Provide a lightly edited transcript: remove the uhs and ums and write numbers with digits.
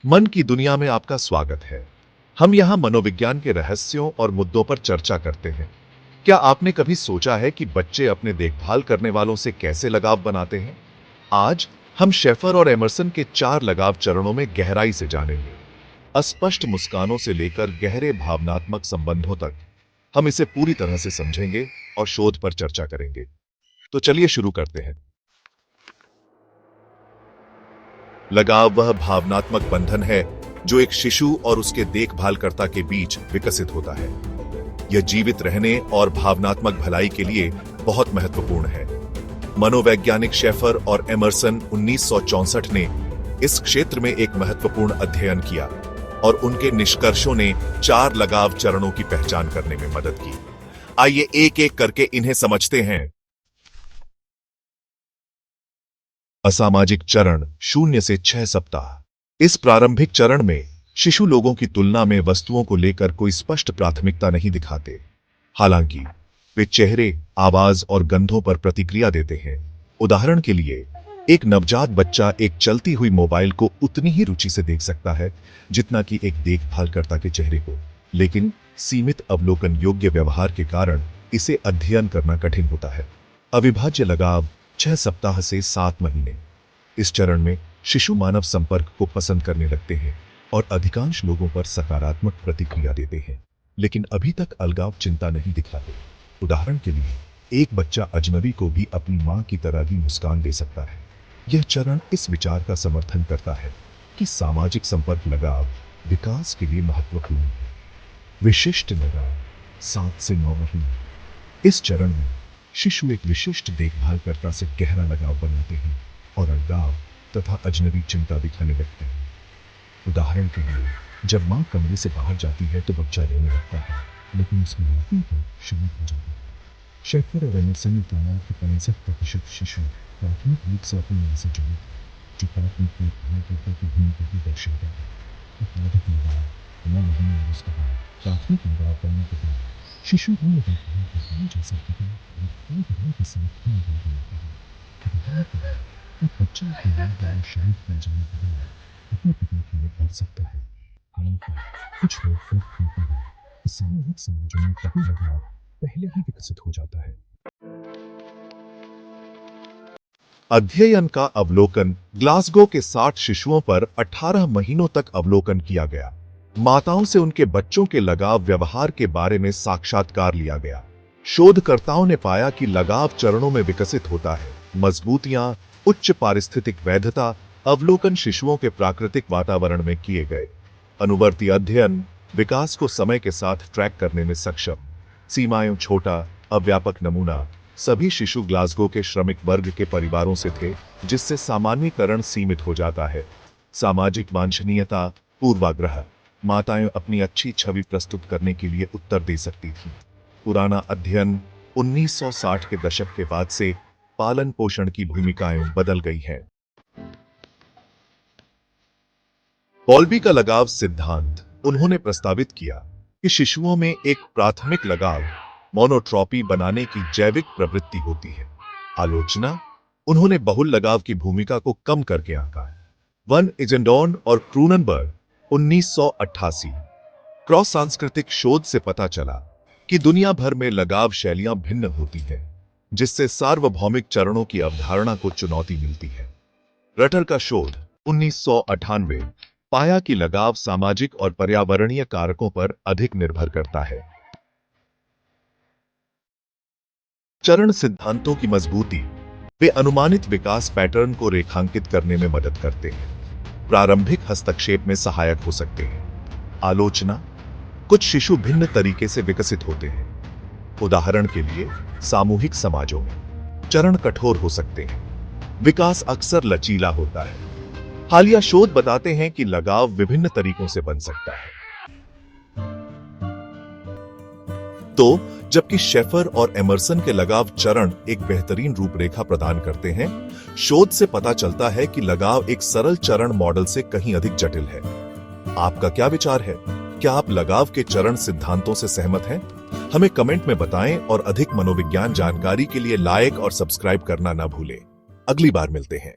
मन की दुनिया में आपका स्वागत है। हम यहाँ मनोविज्ञान के रहस्यों और मुद्दों पर चर्चा करते हैं। क्या आपने कभी सोचा है कि बच्चे अपने देखभाल करने वालों से कैसे लगाव बनाते हैं? आज हम शेफर और एमर्सन के 4 लगाव चरणों में गहराई से जानेंगे। अस्पष्ट मुस्कानों से लेकर गहरे भावनात्मक संबंधों तक हम इसे पूरी तरह से समझेंगे और शोध पर चर्चा करेंगे। तो चलिए शुरू करते हैं। लगाव वह भावनात्मक बंधन है जो एक शिशु और उसके देखभालकर्ता के बीच विकसित होता है। यह जीवित रहने और भावनात्मक भलाई के लिए बहुत महत्वपूर्ण है। मनोवैज्ञानिक शेफर और एमर्सन 1964 ने इस क्षेत्र में एक महत्वपूर्ण अध्ययन किया और उनके निष्कर्षों ने 4 लगाव चरणों की पहचान करने में मदद की। आइए एक एक करके इन्हें समझते हैं। असामाजिक चरण 0 से 6 सप्ताह। इस प्रारंभिक चरण में शिशु लोगों की तुलना में वस्तुओं को लेकर कोई स्पष्ट प्राथमिकता नहीं दिखाते। हालांकि वे चेहरे, आवाज और गंधों पर प्रतिक्रिया देते हैं। उदाहरण के लिए, एक नवजात बच्चा एक चलती हुई मोबाइल को उतनी ही रुचि से देख सकता है जितना कि एक देखभालकर्ता के चेहरे को, लेकिन सीमित अवलोकन योग्य व्यवहार के कारण इसे अध्ययन करना कठिन होता है। अविभाज्य लगाव 6 सप्ताह से 7 महीने। इस चरण में शिशु मानव संपर्क को पसंद करने लगते हैं और अधिकांश लोगों पर सकारात्मक प्रतिक्रिया देते हैं, लेकिन अभी तक अलगाव चिंता नहीं दिखाते। उदाहरण के लिए, एक बच्चा अजनबी को भी अपनी मां की तरह ही मुस्कान दे सकता है। यह चरण इस विचार का समर्थन करता है कि सामाजिक संपर्क लगाव विकास के लिए महत्वपूर्ण है। विशिष्ट लगाव 7 से 9 महीने। इस चरण में शिशु एक विशिष्ट देखभालकर्ता से गहरा लगाव बनाते हैं और अलगाव तथा अजनबी चिंता दिखाने लगते हैं। उदाहरण के लिए, जब मां कमरे से बाहर जाती है तो बच्चा रोने लगता है, लेकिन उसकी मां तो शांत हो जाती है। शेफर और एमर्सन ने पाया कि 65% शिशु प्राथमिक रूप से अपनी मां से जुड़े थे, जो प्राथमिक देखभालकर्ता की भूमिका की दर्शाता है। प्राथमिक लगाव 9 महीने में उसका प्राथमिक लगाव करने के बाद शिशु को लगता है कि जैसा कि घर के साथ खेल रहा है। एक बच्चा अपने मां द्वारा शांत किए जाने के बाद अपने पिता की ओर बढ़ सकता है। हालांकि कुछ लोग फर्क करते हैं कि सामूहिक समाजों में कभी लगाव पहले ही विकसित हो जाता है। अध्ययन का अवलोकन। ग्लासगो के 60 शिशुओं पर 18 महीनों तक अवलोकन किया गया। माताओं से उनके बच्चों के लगाव व्यवहार के बारे में साक्षात्कार लिया गया। शोधकर्ताओं ने पाया कि लगाव चरणों में विकसित होता है। मजबूतियां, उच्च पारिस्थितिक वैधता, अवलोकन शिशुओं के प्राकृतिक वातावरण में किए गए। अनुवर्ती अध्ययन विकास को समय के साथ ट्रैक करने में सक्षम। सीमाएं छोटा, अव्यापक नमूना। सभी शिशु ग्लासगो के श्रमिक वर्ग के परिवारों से थे, जिससे सामान्यीकरण सीमित हो जाता है। सामाजिक वांछनीयता, पूर्वाग्रह। माताएं अपनी अच्छी छवि प्रस्तुत करने के लिए उत्तर दे सकती थीं। पुराना अध्ययन 1960 के दशक के बाद से पालन पोषण की भूमिकाएं बदल गई हैं। बॉल्बी का लगाव सिद्धांत। उन्होंने प्रस्तावित किया कि शिशुओं में एक प्राथमिक लगाव मोनोट्रॉपी बनाने की जैविक प्रवृत्ति होती है। आलोचना। उन्होंने बहुल लगाव की भूमिका को कम करके आंका। वन इजेंडॉन और क्रूननबर्ग 1988। क्रॉस सांस्कृतिक शोध से पता चला कि दुनिया भर में लगाव शैलियां भिन्न होती हैं, जिससे सार्वभौमिक चरणों की अवधारणा को चुनौती मिलती है। रटर का शोध 1998 पाया कि लगाव सामाजिक और पर्यावरणीय कारकों पर अधिक निर्भर करता है। चरण सिद्धांतों की मजबूती। वे अनुमानित विकास पैटर्न को रेखांकित करने में मदद करते हैं। प्रारंभिक हस्तक्षेप में सहायक हो सकते हैं। आलोचना। कुछ शिशु भिन्न तरीके से विकसित होते हैं। उदाहरण के लिए, सामूहिक समाजों में चरण कठोर हो सकते हैं। विकास अक्सर लचीला होता है। हालिया शोध बताते हैं कि लगाव विभिन्न तरीकों से बन सकता है। तो जबकि शेफर और एमर्सन के लगाव चरण एक बेहतरीन रूपरेखा प्रदान करते हैं, शोध से पता चलता है कि लगाव एक सरल चरण मॉडल से कहीं अधिक जटिल है। आपका क्या विचार है? क्या आप लगाव के चरण सिद्धांतों से सहमत हैं? हमें कमेंट में बताएं और अधिक मनोविज्ञान जानकारी के लिए लाइक और सब्सक्राइब करना ना भूलें। अगली बार मिलते हैं।